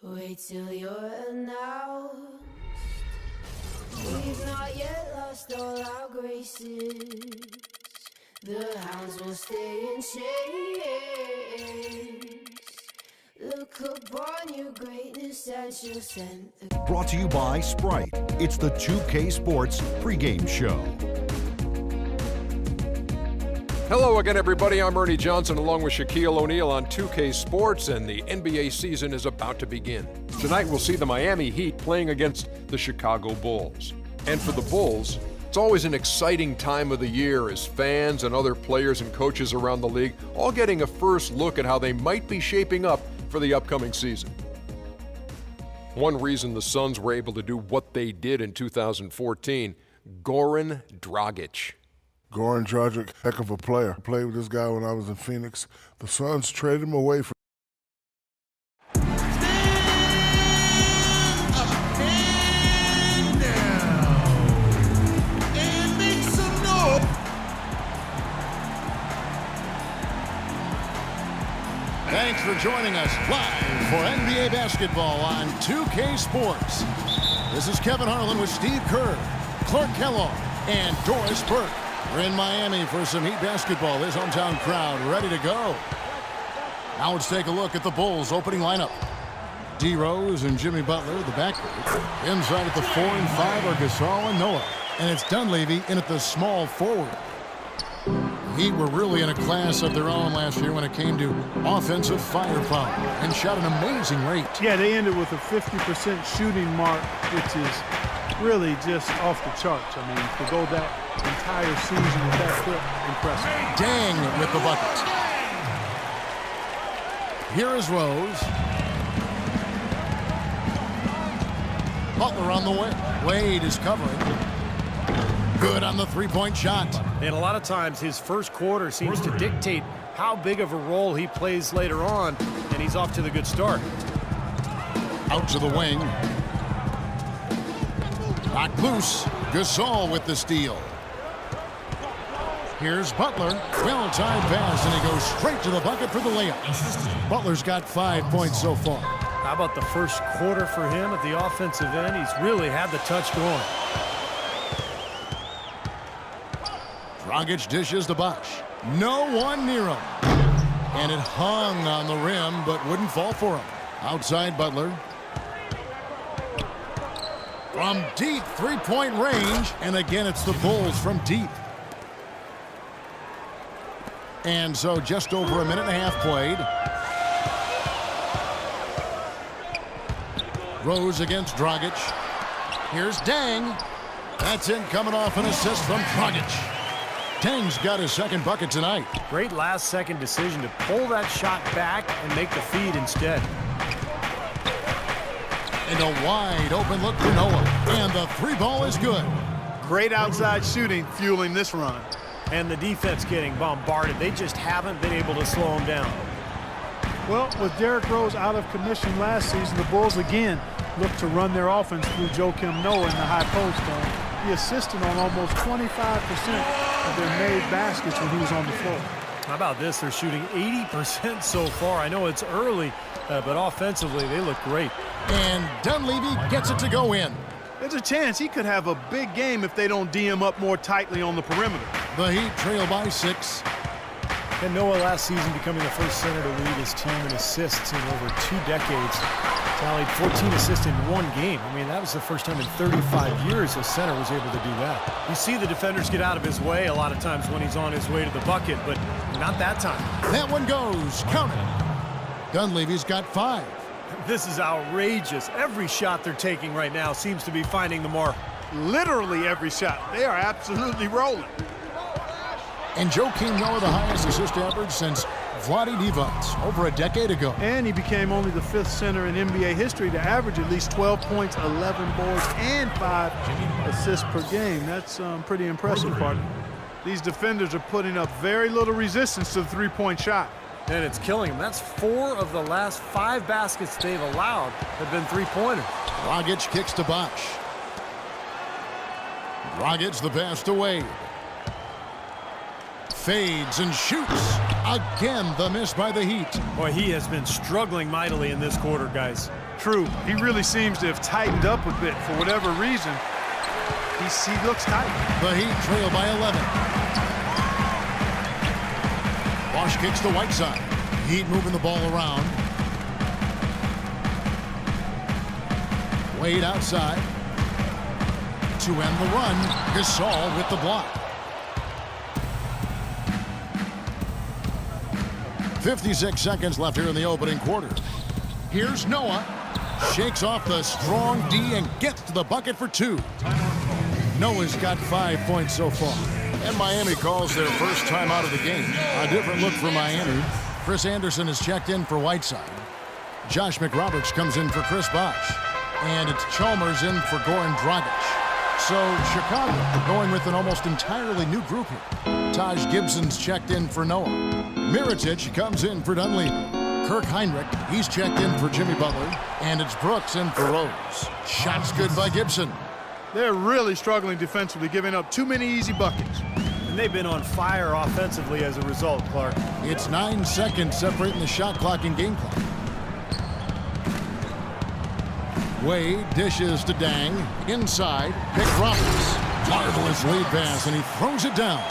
Wait till you're announced. We've not yet lost all our graces. The hounds will stay in chains. Look upon your greatness and she'll send the... Brought to you by Sprite. It's the 2K Sports pregame show. Hello again, everybody. I'm Ernie Johnson along with Shaquille O'Neal on 2K Sports, and the NBA season is about to begin. Tonight we'll see the Miami Heat playing against the Chicago Bulls. And for the Bulls, it's always an exciting time of the year as fans and other players and coaches around the league all getting a first look at how they might be shaping up for the upcoming season. One reason the Suns were able to do what they did in 2014, Goran Dragic. Goran Dragic, heck of a player. I played with this guy when I was in Phoenix. The Suns traded him away for... Thanks for joining us live for NBA basketball on 2K Sports. This is Kevin Harlan with Steve Kerr, Clark Kellogg, and Doris Burke. We're in Miami for some Heat basketball. His hometown crowd ready to go. Now let's take a look at the Bulls' opening lineup. D. Rose and Jimmy Butler, the backcourt. Inside at the 4 and 5 are Gasol and Noah. And it's Dunleavy in at the small forward. Heat were really in a class of their own last year when it came to offensive firepower and shot an amazing rate. Yeah, they ended with a 50% shooting mark, which is really just off the charts. I mean, to go that entire season with that clip, impressive. Dang with the bucket. Here is Rose. Butler on the way. Wade is covering. Good on the three-point shot. And a lot of times his first quarter seems to dictate how big of a role he plays later on, and he's off to the good start. Out to the wing. Knocked loose. Gasol with the steal. Here's Butler. Well-timed pass, and he goes straight to the bucket for the layup. Butler's got 5 points so far. How about the first quarter for him at the offensive end? He's really had the touch going. Dragic dishes to Bosh. No one near him. And it hung on the rim, but wouldn't fall for him. Outside Butler. From deep three-point range. And again, it's the Bulls from deep. And so just over a minute and a half played. Rose against Dragic. Here's Dang. That's it, coming off an assist from Dragic. Dang's got his second bucket tonight. Great last-second decision to pull that shot back and make the feed instead. And a wide-open look for Noah. And the three ball is good. Great outside shooting fueling this run. And the defense getting bombarded. They just haven't been able to slow him down. Well, with Derrick Rose out of commission last season, the Bulls again look to run their offense through Joakim Noah in the high post. He assisted on almost 25% of their made baskets when he was on the floor. How about this? They're shooting 80% so far. I know it's early, but offensively they look great. And Dunleavy gets it to go in. There's a chance he could have a big game if they don't D him up more tightly on the perimeter. The Heat trail by 6. And Noah last season becoming the first center to lead his team in assists in over 2 decades. Tallied 14 assists in 1 game. I mean, that was the first time in 35 years a center was able to do that. You see the defenders get out of his way a lot of times when he's on his way to the bucket, but not that time. That one goes. Count it. Dunleavy's got 5. This is outrageous. Every shot they're taking right now seems to be finding the mark. Literally every shot. They are absolutely rolling. And Joakim Noah, the highest assist average since Vlade Divac over a decade ago. And he became only the 5th center in NBA history to average at least 12 points, 11 boards, and 5 assists per game. That's pretty impressive, partner. These defenders are putting up very little resistance to the three-point shot. And it's killing them. That's 4 of the last 5 baskets they've allowed have been three-pointers. Dragic kicks to Bosh. Dragic the pass to Wade. Fades and shoots. Again, the miss by the Heat. Boy, he has been struggling mightily in this quarter, guys. True. He really seems to have tightened up a bit for whatever reason. He looks tight. The Heat trail by 11. Bosch kicks to Whiteside. Heat moving the ball around. Wade outside. To end the run, Gasol with the block. 56 seconds left here in the opening quarter. Here's Noah. Shakes off the strong D and gets to the bucket for 2. Noah's got 5 points so far. And Miami calls their first time out of the game. A different look for Miami. Chris Anderson is checked in for Whiteside. Josh McRoberts comes in for Chris Bosh. And it's Chalmers in for Goran Dragic. So Chicago going with an almost entirely new group here. Taj Gibson's checked in for Noah. Mirotic comes in for Dunleavy. Kirk Heinrich, he's checked in for Jimmy Butler. And it's Brooks in for Rose. Shots good by Gibson. They're really struggling defensively, giving up too many easy buckets. And they've been on fire offensively as a result, Clark. It's 9 seconds separating the shot clock and game clock. Wade dishes to Dang. Inside, Nick Roberts. Marvelous lead pass, and he throws it down.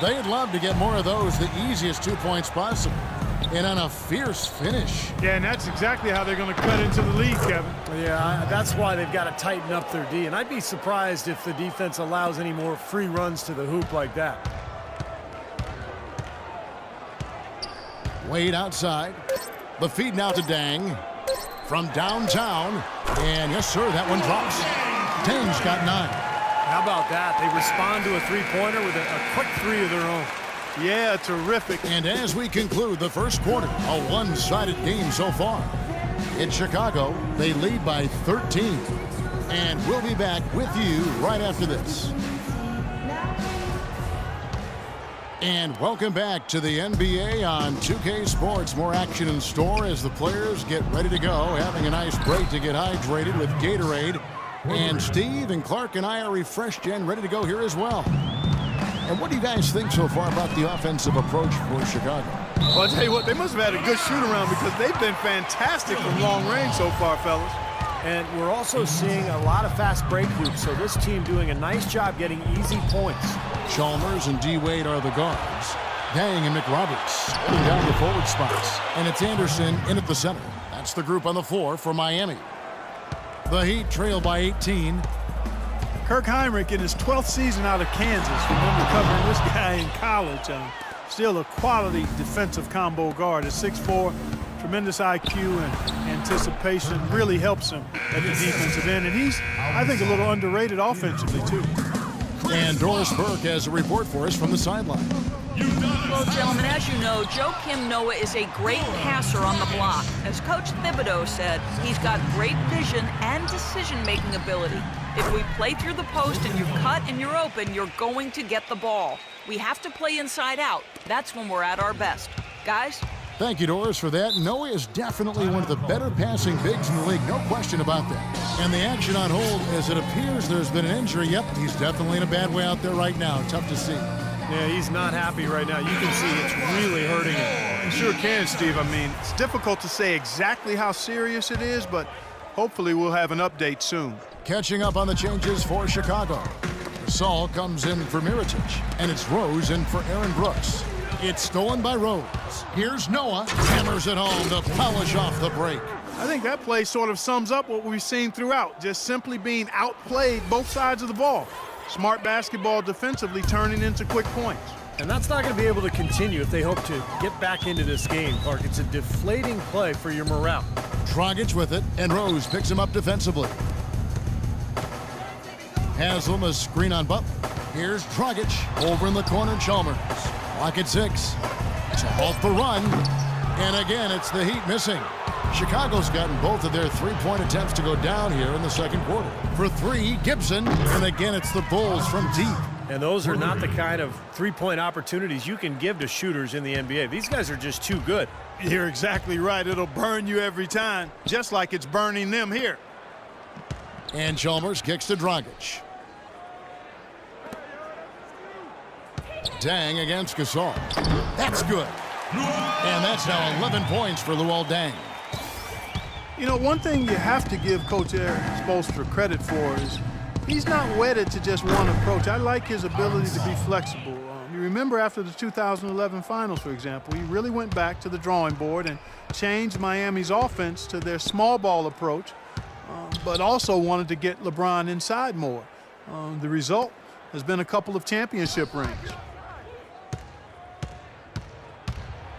They'd love to get more of those, the easiest 2 points possible. And on a fierce finish. Yeah, and that's exactly how they're going to cut into the lead, Kevin. Yeah, that's why they've got to tighten up their D. And I'd be surprised if the defense allows any more free runs to the hoop like that. Wade outside. The feed now to Dang. From downtown. And yes, sir, that one drops. Dang's got 9. How about that? They respond to a three-pointer with a quick 3 of their own. Yeah, terrific. And as we conclude the first quarter, a one-sided game so far. In Chicago, they lead by 13. And we'll be back with you right after this. And welcome back to the NBA on 2K Sports. More action in store as the players get ready to go, having a nice break to get hydrated with Gatorade. And Steve and Clark and I are refreshed and ready to go here as well. And what do you guys think so far about the offensive approach for Chicago? Well, I'll tell you what, they must have had a good shoot-around because they've been fantastic from long range so far, fellas. And we're also seeing a lot of fast break groups, so this team doing a nice job getting easy points. Chalmers and D. Wade are the guards. Dang and McRoberts holding down the forward spots. And it's Anderson in at the center. That's the group on the floor for Miami. The Heat trail by 18. Kirk Heinrich in his 12th season out of Kansas. Remember covering this guy in college. Still a quality defensive combo guard at 6'4". Tremendous IQ and anticipation really helps him at the defensive end. And he's, I think, a little underrated offensively, too. And Doris Burke has a report for us from the sideline. Well, gentlemen, as you know, Joakim Noah is a great passer on the block. As Coach Thibodeau said, he's got great vision and decision-making ability. If we play through the post and you cut and you're open, you're going to get the ball. We have to play inside out. That's when we're at our best. Guys? Thank you, Doris, for that. Noah is definitely one of the better passing bigs in the league, no question about that. And the action on hold, as it appears there's been an injury. Yep, he's definitely in a bad way out there right now. Tough to see. Yeah, he's not happy right now. You can see it's really hurting him. You sure can, Steve. I mean, it's difficult to say exactly how serious it is, but hopefully we'll have an update soon. Catching up on the changes for Chicago. Saul comes in for Mirotic, and it's Rose in for Aaron Brooks. It's stolen by Rose. Here's Noah. Hammers it home to polish off the break. I think that play sort of sums up what we've seen throughout, just simply being outplayed both sides of the ball. Smart basketball defensively turning into quick points. And that's not going to be able to continue if they hope to get back into this game, Clark. It's a deflating play for your morale. Dragic with it, and Rose picks him up defensively. Haslam a screen on Butler. Here's Dragic over in the corner. Chalmers. Lock at 6. To halt the run. And again, it's the Heat missing. Chicago's gotten both of their three-point attempts to go down here in the second quarter. For 3, Gibson. And again, it's the Bulls from deep. And those are not the kind of three-point opportunities you can give to shooters in the NBA. These guys are just too good. You're exactly right. It'll burn you every time, just like it's burning them here. And Chalmers kicks to Dragic. Dang against Gasol. That's good. And that's now 11 points for Luol Deng. You know, one thing you have to give Coach Eric Spoelstra credit for is he's not wedded to just one approach. I like his ability to be flexible. You remember after the 2011 finals, for example, he really went back to the drawing board and changed Miami's offense to their small ball approach, but also wanted to get LeBron inside more. The result has been a couple of championship rings.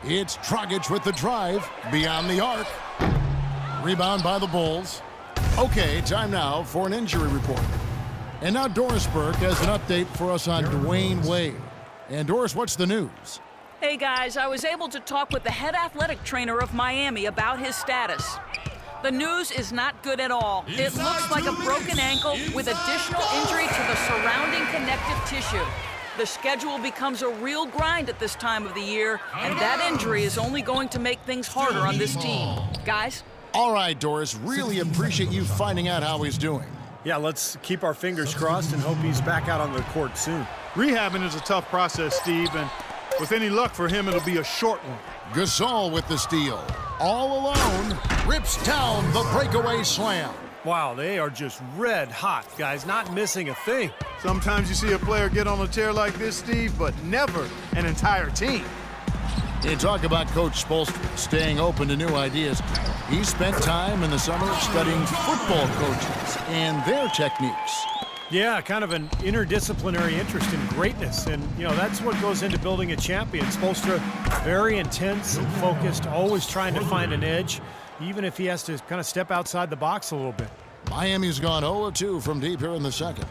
It's Dragic with the drive, beyond the arc. Rebound by the Bulls. Okay, time now for an injury report. And now Doris Burke has an update for us on Dwayne Wade. And Doris, what's the news? Hey guys, I was able to talk with the head athletic trainer of Miami about his status. The news is not good at all. It looks like a broken ankle with additional injury to the surrounding connective tissue. The schedule becomes a real grind at this time of the year, and that injury is only going to make things harder on this team. Guys? All right, Doris, really appreciate you finding out how he's doing. Yeah, let's keep our fingers crossed and hope he's back out on the court soon. Rehabbing is a tough process, Steve, and with any luck for him, it'll be a short one. Gasol with the steal. All alone, rips down the breakaway slam. Wow, they are just red hot, guys, not missing a thing. Sometimes you see a player get on a tear like this, Steve, but never an entire team. You talk about Coach Spoelstra staying open to new ideas. He spent time in the summer studying football coaches and their techniques. Yeah, kind of an interdisciplinary interest in greatness. And, you know, that's what goes into building a champion. Spoelstra, very intense and focused, always trying to find an edge, even if he has to kind of step outside the box a little bit. Miami's gone 0-2 from deep here in the second.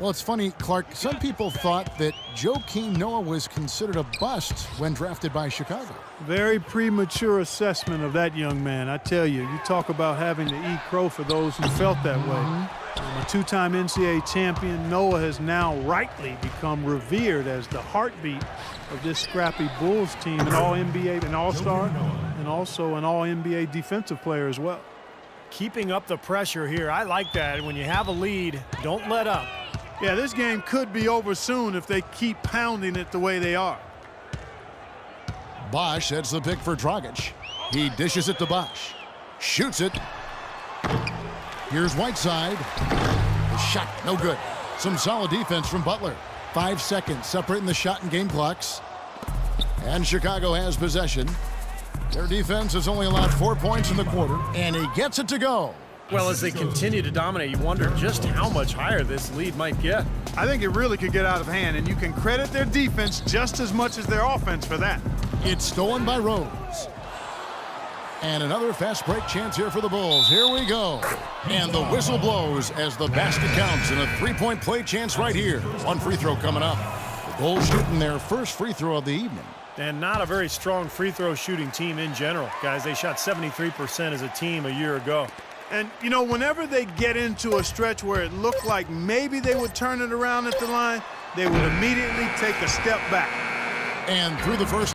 Well, it's funny, Clark, some people thought that Joakim Noah was considered a bust when drafted by Chicago. Very premature assessment of that young man. I tell you, you talk about having to eat crow for those who felt that way. A two-time NCAA champion, Noah has now rightly become revered as the heartbeat of this scrappy Bulls team, an All-NBA, an All-Star, and also an All-NBA defensive player as well. Keeping up the pressure here, I like that. When you have a lead, don't let up. Yeah, this game could be over soon if they keep pounding it the way they are. Bosch heads the pick for Dragic. He dishes it to Bosch. Shoots it. Here's Whiteside. The shot, no good. Some solid defense from Butler. 5 seconds separating the shot and game clocks. And Chicago has possession. Their defense has only allowed 4 points in the quarter, and he gets it to go. Well, as they continue to dominate, you wonder just how much higher this lead might get. I think it really could get out of hand, and you can credit their defense just as much as their offense for that. It's stolen by Rose. And another fast break chance here for the Bulls. Here we go. And the whistle blows as the basket counts, and a three-point play chance right here. One free throw coming up. The Bulls shooting their first free throw of the evening. And not a very strong free throw shooting team in general. Guys, they shot 73% as a team a year ago. And, you know, whenever they get into a stretch where it looked like maybe they would turn it around at the line, they would immediately take a step back. And through the first